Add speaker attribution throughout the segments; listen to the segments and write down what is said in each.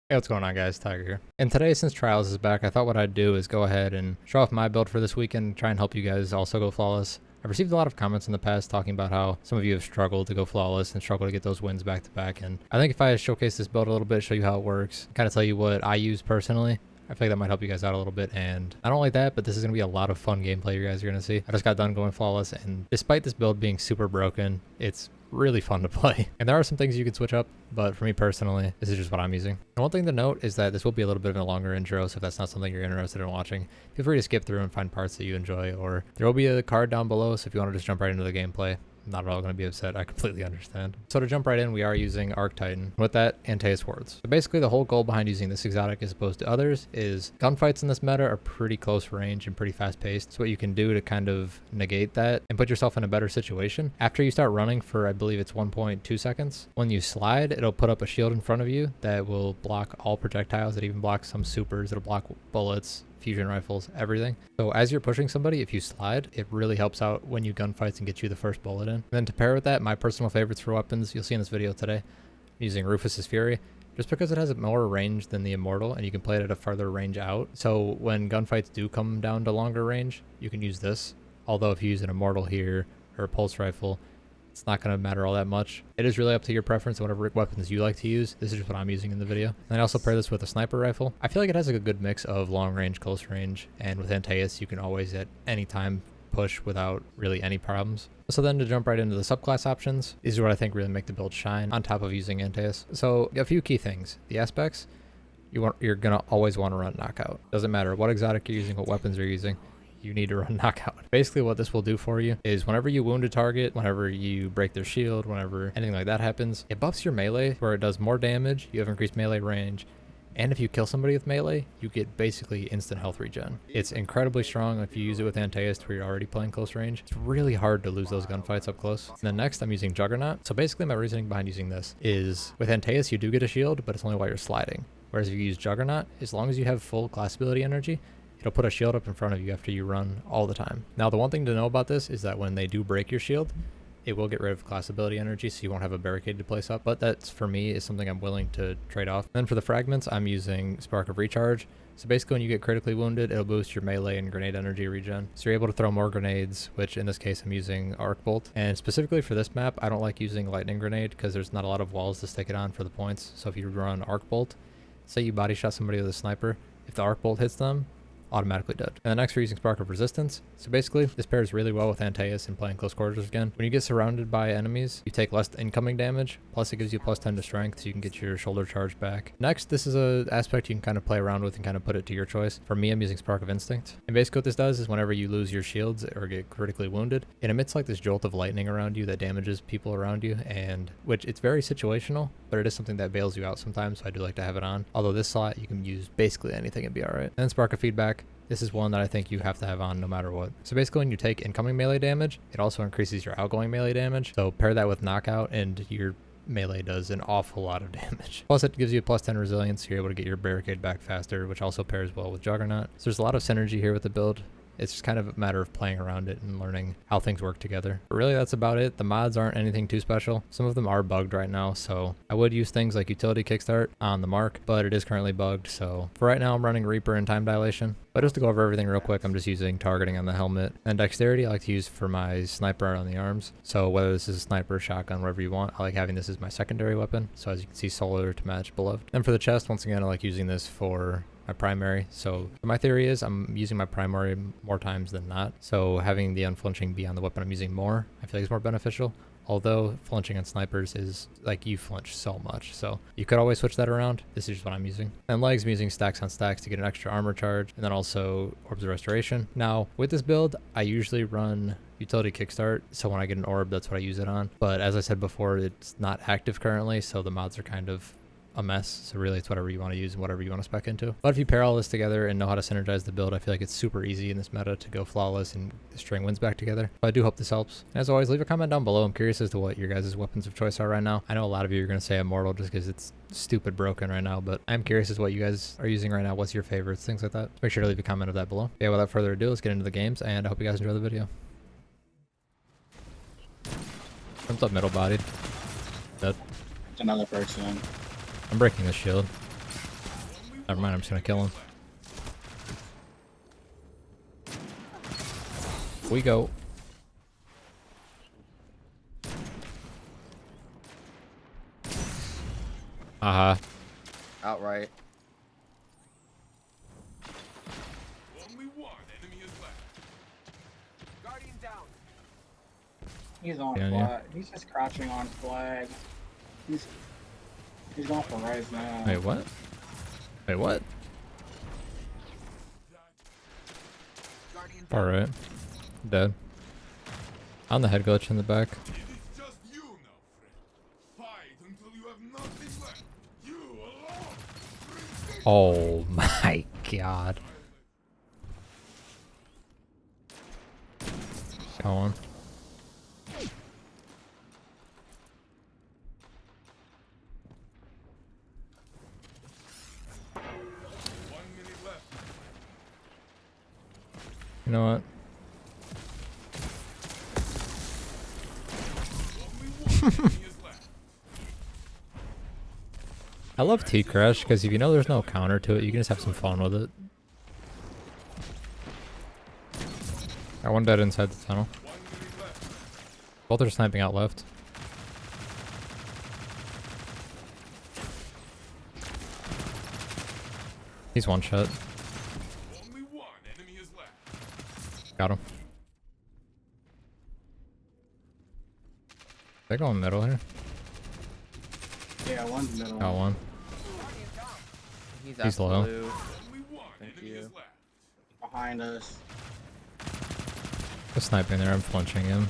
Speaker 1: Hey, what's going on, guys? Tiger here. And today, since Trials is back, I thought what I'd do is go ahead and show off my build for this weekend and try and help you guys also go flawless. I've received a lot of comments in the past talking about how some of you have struggled to go flawless and struggle to get those wins back to back. And I think if I showcase this build a little bit, show you how it works, kind of tell you what I use personally, I feel like that might help you guys out a little bit. And not only that, but this is going to be a lot of fun gameplay you guys are going to see. I just got done going flawless, and despite this build being super broken, it's really fun to play. And there are some things you can switch up, but for me personally, this is just what I'm using. And one thing to note is that this will be a little bit of a longer intro, so if that's not something you're interested in watching, feel free to skip through and find parts that you enjoy, or there will be a card down below, so if you want to just jump right into the gameplay, I'm not at all going to be upset. I completely understand. So to jump right in, we are using OhhTyy. With that, Antaeus Wards. So basically the whole goal behind using this exotic as opposed to others is gunfights in this meta are pretty close range and pretty fast paced. So what you can do to kind of negate that and put yourself in a better situation, after you start running for, I believe it's 1.2 seconds, when you slide, it'll put up a shield in front of you that will block all projectiles. It even blocks some supers. It'll block bullets, fusion rifles, everything. So as you're pushing somebody, if you slide, it really helps out when you gunfights and get you the first bullet in. And then to pair with that, my personal favorites for weapons, you'll see in this video today, I'm using Rufus's Fury, just because it has more range than the Immortal and you can play it at a farther range out. So when gunfights do come down to longer range, you can use this. Although if you use an Immortal here or a pulse rifle, it's not going to matter all that much. It is really up to your preference and whatever weapons you like to use. This is just what I'm using in the video. And I also pair this with a sniper rifle. I feel like it has a good mix of long range, close range, and with Antaeus, you can always at any time push without really any problems. So then to jump right into the subclass options, these are what I think really make the build shine on top of using Antaeus. So a few key things. The aspects, you're going to always want to run knockout. Doesn't matter what exotic you're using, what weapons you're using, you need to run knockout. Basically what this will do for you is whenever you wound a target, whenever you break their shield, whenever anything like that happens, it buffs your melee where it does more damage, you have increased melee range, and if you kill somebody with melee, you get basically instant health regen. It's incredibly strong if you use it with Antaeus where you're already playing close range. It's really hard to lose those gunfights up close. And then next I'm using Juggernaut. So basically my reasoning behind using this is with Antaeus you do get a shield, but it's only while you're sliding. Whereas if you use Juggernaut, as long as you have full class ability energy, it'll put a shield up in front of you after you run all the time. Now, the one thing to know about this is that when they do break your shield, it will get rid of class ability energy, so you won't have a barricade to place up. But that's, for me, is something I'm willing to trade off. Then for the fragments, I'm using Spark of Recharge. So basically when you get critically wounded, it'll boost your melee and grenade energy regen. So you're able to throw more grenades, which in this case I'm using Arc Bolt. And specifically for this map, I don't like using Lightning Grenade because there's not a lot of walls to stick it on for the points. So if you run Arc Bolt, say you body shot somebody with a sniper, if the Arc Bolt hits them, automatically dead. And then next we're using Spark of Resistance. So basically this pairs really well with Antaeus and playing close quarters again. When you get surrounded by enemies, you take less incoming damage, plus it gives you plus 10 to strength so you can get your shoulder charge back. Next, this is a aspect you can kind of play around with and kind of put it to your choice. For me, I'm using Spark of Instinct. And basically what this does is whenever you lose your shields or get critically wounded, it emits like this jolt of lightning around you that damages people around you, and which it's very situational, but it is something that bails you out sometimes, so I do like to have it on. Although this slot you can use basically anything and be alright. Then Spark of Feedback. This is one that I think you have to have on no matter what. So basically when you take incoming melee damage, it also increases your outgoing melee damage. So pair that with knockout and your melee does an awful lot of damage. Plus it gives you a plus 10 resilience, so you're able to get your barricade back faster, which also pairs well with Juggernaut. So there's a lot of synergy here with the build. It's just kind of a matter of playing around it and learning how things work together. But really that's about it. The mods aren't anything too special. Some of them are bugged right now, so I would use things like Utility Kickstart on the mark, but it is currently bugged. So for right now I'm running Reaper and Time Dilation. But just to go over everything real quick, I'm just using targeting on the helmet. And dexterity I like to use for my sniper on the arms. So whether this is a sniper, shotgun, whatever you want, I like having this as my secondary weapon. So as you can see, solar to match beloved. And for the chest, once again, I like using this for my primary. So my theory is I'm using my primary more times than not. So having the unflinching be on the weapon I'm using more, I feel like is more beneficial. Although flinching on snipers is like you flinch so much. So you could always switch that around. This is just what I'm using. And legs, I'm using stacks on stacks to get an extra armor charge. And then also orbs of restoration. Now with this build, I usually run Utility Kickstart. So when I get an orb, that's what I use it on. But as I said before, it's not active currently. So the mods are kind of a mess, so really it's whatever you want to use and whatever you want to spec into. But if you pair all this together and know how to synergize the build, I feel like it's super easy in this meta to go flawless and string wins back together. So I do hope this helps. And as always, leave a comment down below. I'm curious as to what your guys' weapons of choice are right now. I know a lot of you are going to say Immortal just because it's stupid broken right now, but I'm curious as to what you guys are using right now. What's your favorites, things like that. So make sure to leave a comment of that below. Yeah, without further ado, let's get into the games, and I hope you guys enjoy the video. Comes up middle bodied. Dead.
Speaker 2: Another person.
Speaker 1: I'm breaking the shield. Never mind, I'm just gonna kill him. We go.
Speaker 2: Outright.
Speaker 3: Only one enemy is left. Guardian down.
Speaker 4: He's on
Speaker 1: Yeah,
Speaker 4: flag. He's just crouching on flag. He's going for rise now.
Speaker 1: Wait, what? Wait, what?
Speaker 3: Guardian down.
Speaker 1: Alright. Dead. On the head glitch in the back.
Speaker 3: It is just you now, friend. Fight until you have nothing left. You alone.
Speaker 1: Oh my god. Go on. You know what? I love T-Crash because if you know there's no counter to it, you can just have some fun with it. Got one dead inside the tunnel. Both are sniping out left. He's one shot.
Speaker 3: Only one enemy is left.
Speaker 1: Got him. They're going middle here.
Speaker 4: Yeah, one's middle.
Speaker 1: Got one.
Speaker 2: He's
Speaker 1: low.
Speaker 2: blue.
Speaker 3: Only one
Speaker 2: Thank
Speaker 3: enemy
Speaker 2: you.
Speaker 3: is left.
Speaker 4: Behind us.
Speaker 1: The sniping there, I'm flinching him.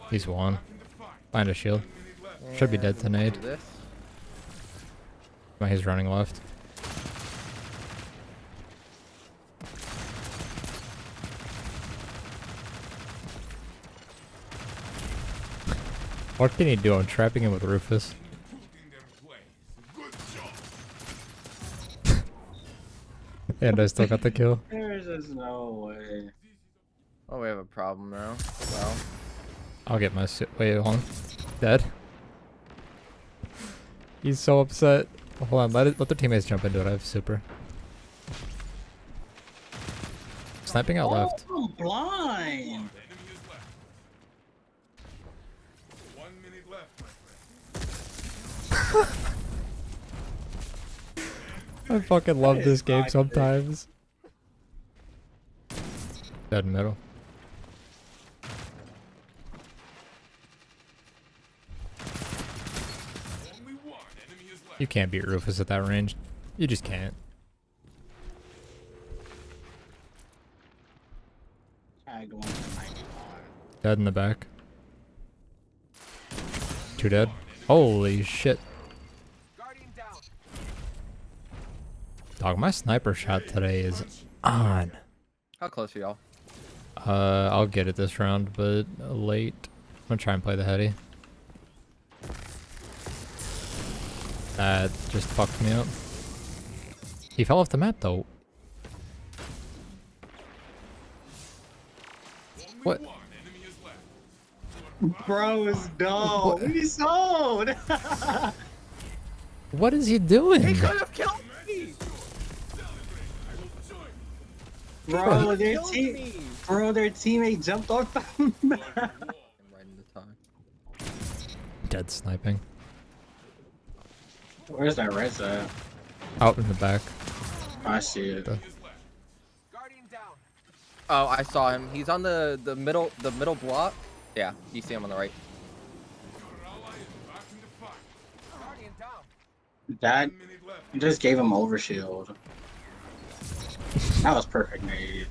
Speaker 1: He's one. Find a shield. Should be dead to nade.
Speaker 2: Do this.
Speaker 1: Oh, he's running left. What can he do? I'm trapping him with Rufus.
Speaker 3: Putting them place. Good job.
Speaker 1: And I still got the kill.
Speaker 4: There's just no way.
Speaker 2: Oh, we have a problem now. Well,
Speaker 1: I'll get my suit. Wait, hold on. Dead. He's so upset. Hold on, let their teammates jump into it. I have super. Sniping out left.
Speaker 4: Oh, I'm blind.
Speaker 3: Enemy is left. 1 minute left, my friend.
Speaker 1: I fucking love
Speaker 4: That
Speaker 1: this
Speaker 4: is
Speaker 1: game
Speaker 4: toxic.
Speaker 1: sometimes. Dead middle.
Speaker 3: Only one enemy is left.
Speaker 1: You can't beat Rufus at that range. You just can't.
Speaker 4: Tagged one for 95.
Speaker 1: Dead in the back. Two dead. Holy shit.
Speaker 3: Guardian down.
Speaker 1: Dog, my sniper shot today is on.
Speaker 2: how close are y'all?
Speaker 1: I'll get it this round, but late. I'm gonna try and play the heady. That just fucked me up. He fell off the map though.
Speaker 3: Only
Speaker 1: What?
Speaker 3: one enemy is left.
Speaker 4: Bro is dumb.
Speaker 1: What?
Speaker 4: He sold.
Speaker 1: What is he doing?
Speaker 2: could have killed me!
Speaker 4: Bro, their
Speaker 2: Killed
Speaker 4: team.
Speaker 2: me!
Speaker 4: Bro, their teammate jumped off the map.
Speaker 2: I'm right in the time.
Speaker 1: Dead sniping.
Speaker 4: Where's that res at?
Speaker 1: Out in the back.
Speaker 4: I see it.
Speaker 3: Guardian down.
Speaker 2: Oh, I saw him. He's on the middle block. Yeah, you see him on the right.
Speaker 3: Your ally is back in the fight. Guardian down.
Speaker 4: That
Speaker 3: 1 minute left.
Speaker 4: just gave him overshield. That was perfect, mate.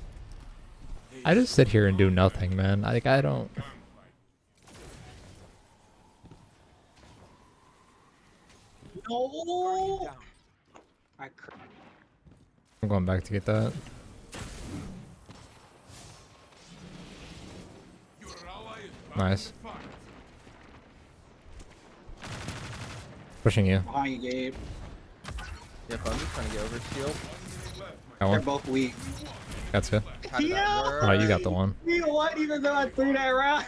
Speaker 1: I just sit here and do nothing, man. Like, I don't.
Speaker 4: No.
Speaker 1: I'm going back to get that.
Speaker 3: Your ally is back
Speaker 1: Nice.
Speaker 3: in the fight.
Speaker 1: Pushing you.
Speaker 4: Behind you, Gabe.
Speaker 2: Yep, I'm just trying to get over shield.
Speaker 3: 1 minute left, my
Speaker 1: Got
Speaker 4: They're
Speaker 1: one.
Speaker 4: both weak.
Speaker 1: That's good.
Speaker 2: How did that
Speaker 4: Yeah.
Speaker 2: work?
Speaker 1: Oh, you got the one.
Speaker 4: You know what? Even though I threw that round.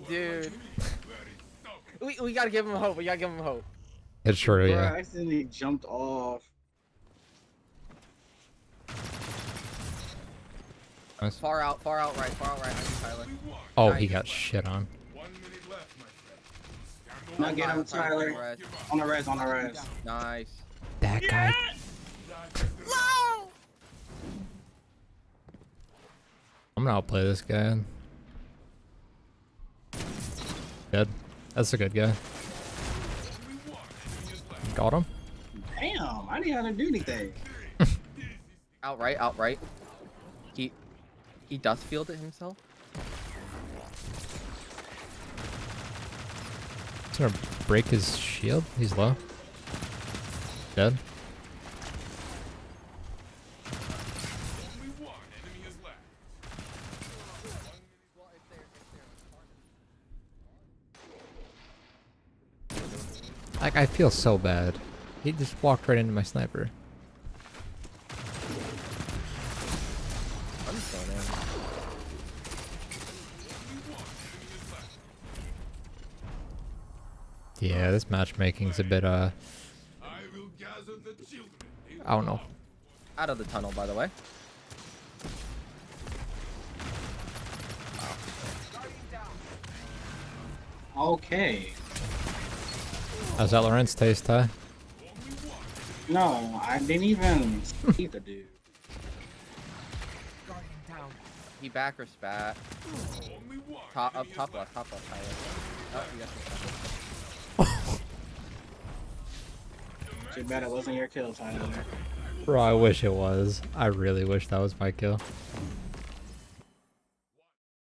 Speaker 2: Dude. We gotta give him hope. We gotta give him hope.
Speaker 1: It's true,
Speaker 4: Bro, I
Speaker 1: yeah.
Speaker 4: accidentally jumped off.
Speaker 1: Nice.
Speaker 2: Far out right, on you, Tyler.
Speaker 1: Oh,
Speaker 2: Nice.
Speaker 1: he got shit on.
Speaker 3: 1 minute left, my friend.
Speaker 4: Now get him, Tyler. On the res, on the res.
Speaker 2: Nice.
Speaker 1: That guy. I'm gonna outplay this guy. Good. That's a good guy. Got him.
Speaker 4: Damn, I didn't have to do anything.
Speaker 2: Outright. He does field it himself.
Speaker 1: He's gonna break his shield. He's low. Dead. Like, I feel so bad. He just walked right into my sniper.
Speaker 2: I'm stunning.
Speaker 1: Yeah, this matchmaking's a bit,
Speaker 3: I will gather the children.
Speaker 1: I don't know.
Speaker 2: Out of the tunnel, by the way.
Speaker 4: Okay.
Speaker 1: How's that Lawrence taste, Ty?
Speaker 4: No, I didn't even see the dude.
Speaker 2: He back or spat. Top left, Tyler. Oh, you got some stuff.
Speaker 4: Too bad it wasn't your kill, Tyler.
Speaker 1: Bro, I wish it was. I really wish that was my kill.